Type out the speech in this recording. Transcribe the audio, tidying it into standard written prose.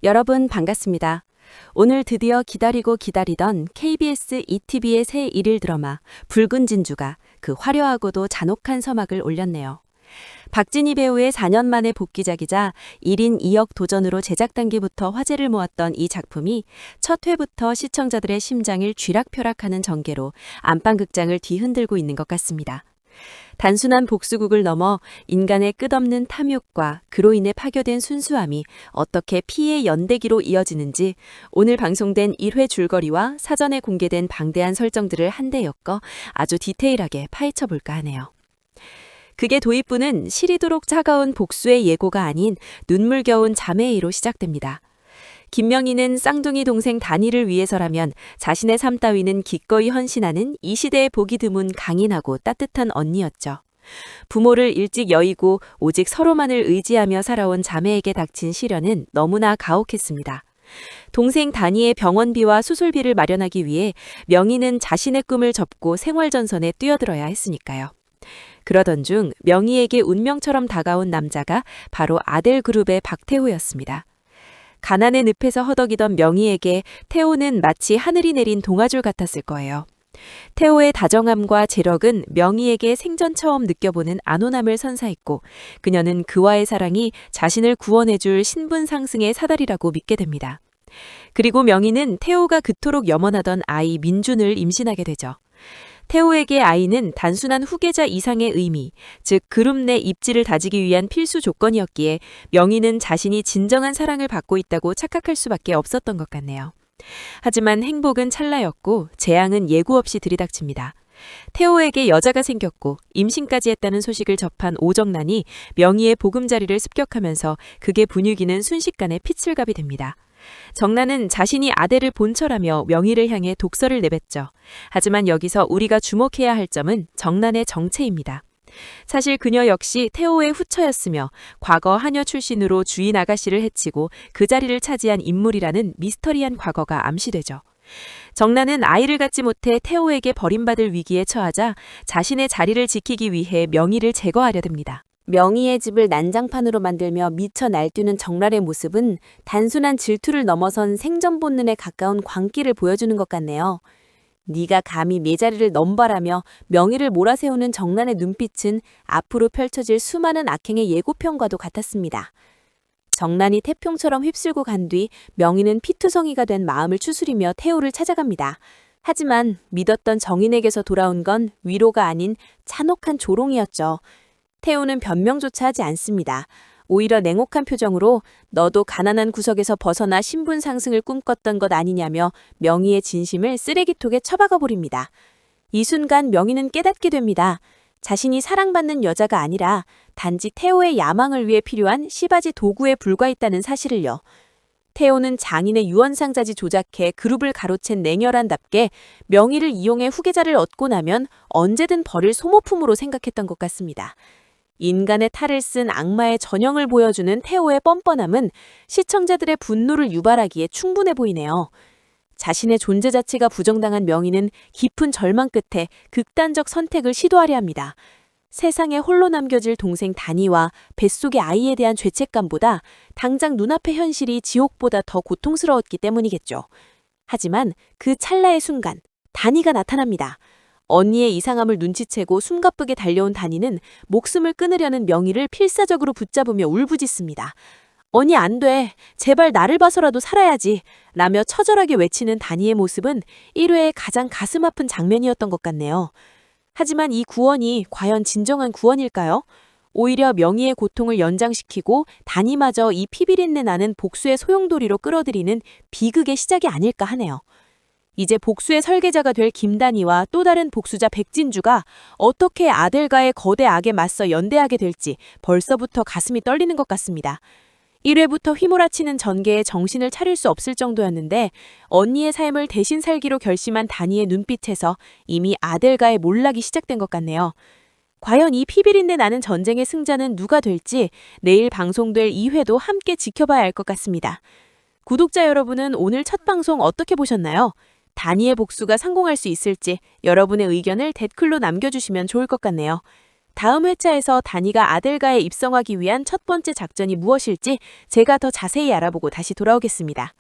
여러분 반갑습니다. 오늘 드디어 기다리고 기다리던 KBS ETV의 새 일일 드라마 붉은 진주가 그 화려하고도 잔혹한 서막을 올렸네요. 박진희 배우의 4년 만의 복귀작이자 1인 2역 도전으로 제작 단기부터 화제를 모았던 이 작품이 첫 회부터 시청자들의 심장을 쥐락펴락하는 전개로 안방극장을 뒤흔들고 있는 것 같습니다. 단순한 복수극을 넘어 인간의 끝없는 탐욕과 그로 인해 파괴된 순수함이 어떻게 피해 연대기로 이어지는지 오늘 방송된 1회 줄거리와 사전에 공개된 방대한 설정들을 한데 엮어 아주 디테일하게 파헤쳐 볼까 하네요. 극의 도입부는 시리도록 차가운 복수의 예고가 아닌 눈물겨운 자매애로 시작됩니다. 김명희는 쌍둥이 동생 단희를 위해서라면 자신의 삶 따위는 기꺼이 헌신하는 이 시대에 보기 드문 강인하고 따뜻한 언니였죠. 부모를 일찍 여의고 오직 서로만을 의지하며 살아온 자매에게 닥친 시련은 너무나 가혹했습니다. 동생 단희의 병원비와 수술비를 마련하기 위해 명희는 자신의 꿈을 접고 생활전선에 뛰어들어야 했으니까요. 그러던 중 명희에게 운명처럼 다가온 남자가 바로 아델그룹의 박태호였습니다. 가난의 늪에서 허덕이던 명희에게 태호는 마치 하늘이 내린 동아줄 같았을 거예요. 태호의 다정함과 재력은 명희에게 생전 처음 느껴보는 안온함을 선사했고 그녀는 그와의 사랑이 자신을 구원해줄 신분 상승의 사다리라고 믿게 됩니다. 그리고 명희는 태호가 그토록 염원하던 아이 민준을 임신하게 되죠. 태호에게 아이는 단순한 후계자 이상의 의미, 즉 그룹 내 입지를 다지기 위한 필수 조건이었기에 명희는 자신이 진정한 사랑을 받고 있다고 착각할 수밖에 없었던 것 같네요. 하지만 행복은 찰나였고 재앙은 예고 없이 들이닥칩니다. 태호에게 여자가 생겼고 임신까지 했다는 소식을 접한 오정란이 명희의 보금자리를 습격하면서 극의 분위기는 순식간에 피칠갑이 됩니다. 정란은 자신이 아델을 본처라며 명희를 향해 독설을 내뱉죠. 하지만 여기서 우리가 주목해야 할 점은 정란의 정체입니다. 사실 그녀 역시 태호의 후처였으며 과거 하녀 출신으로 주인 아가씨를 해치고 그 자리를 차지한 인물이라는 미스터리한 과거가 암시되죠. 정란은 아이를 갖지 못해 태호에게 버림받을 위기에 처하자 자신의 자리를 지키기 위해 명희를 제거하려 듭니다. 명희의 집을 난장판으로 만들며 미쳐 날뛰는 정란의 모습은 단순한 질투를 넘어선 생존 본능에 가까운 광기를 보여주는 것 같네요. 네가 감히 내 자리를 넘발하며 명희를 몰아세우는 정란의 눈빛은 앞으로 펼쳐질 수많은 악행의 예고편과도 같았습니다. 정란이 태평처럼 휩쓸고 간 뒤 명희는 피투성이가 된 마음을 추스리며 태호를 찾아갑니다. 하지만 믿었던 정인에게서 돌아온 건 위로가 아닌 잔혹한 조롱이었죠. 태호는 변명조차 하지 않습니다. 오히려 냉혹한 표정으로 너도 가난한 구석에서 벗어나 신분 상승을 꿈꿨던 것 아니냐며 명희의 진심을 쓰레기통에 처박아 버립니다. 이 순간 명희는 깨닫게 됩니다. 자신이 사랑받는 여자가 아니라 단지 태호의 야망을 위해 필요한 시바지 도구에 불과했다는 사실을요. 태호는 장인의 유언상자지 조작해 그룹을 가로챈 냉혈한답게 명희를 이용해 후계자를 얻고 나면 언제든 버릴 소모품으로 생각했던 것 같습니다. 인간의 탈을 쓴 악마의 전형을 보여주는 태호의 뻔뻔함은 시청자들의 분노를 유발하기에 충분해 보이네요. 자신의 존재 자체가 부정당한 명희는 깊은 절망 끝에 극단적 선택을 시도하려 합니다. 세상에 홀로 남겨질 동생 단희와 뱃속의 아이에 대한 죄책감보다 당장 눈앞의 현실이 지옥보다 더 고통스러웠기 때문이겠죠. 하지만 그 찰나의 순간 단희가 나타납니다. 언니의 이상함을 눈치채고 숨가쁘게 달려온 단희는 목숨을 끊으려는 명희를 필사적으로 붙잡으며 울부짖습니다. 언니 안 돼. 제발 나를 봐서라도 살아야지. 라며 처절하게 외치는 단희의 모습은 1회의 가장 가슴 아픈 장면이었던 것 같네요. 하지만 이 구원이 과연 진정한 구원일까요? 오히려 명희의 고통을 연장시키고 단희마저 이 피비린내 나는 복수의 소용돌이로 끌어들이는 비극의 시작이 아닐까 하네요. 이제 복수의 설계자가 될 김단희와 또 다른 복수자 백진주가 어떻게 아델과의 거대 악에 맞서 연대하게 될지 벌써부터 가슴이 떨리는 것 같습니다. 1회부터 휘몰아치는 전개에 정신을 차릴 수 없을 정도였는데 언니의 삶을 대신 살기로 결심한 단희의 눈빛에서 이미 아델과의 몰락이 시작된 것 같네요. 과연 이 피비린내 나는 전쟁의 승자는 누가 될지 내일 방송될 2회도 함께 지켜봐야 할 것 같습니다. 구독자 여러분은 오늘 첫 방송 어떻게 보셨나요? 단희의 복수가 성공할 수 있을지 여러분의 의견을 댓글로 남겨주시면 좋을 것 같네요. 다음 회차에서 다니가 아델가에 입성하기 위한 첫 번째 작전이 무엇일지 제가 더 자세히 알아보고 다시 돌아오겠습니다.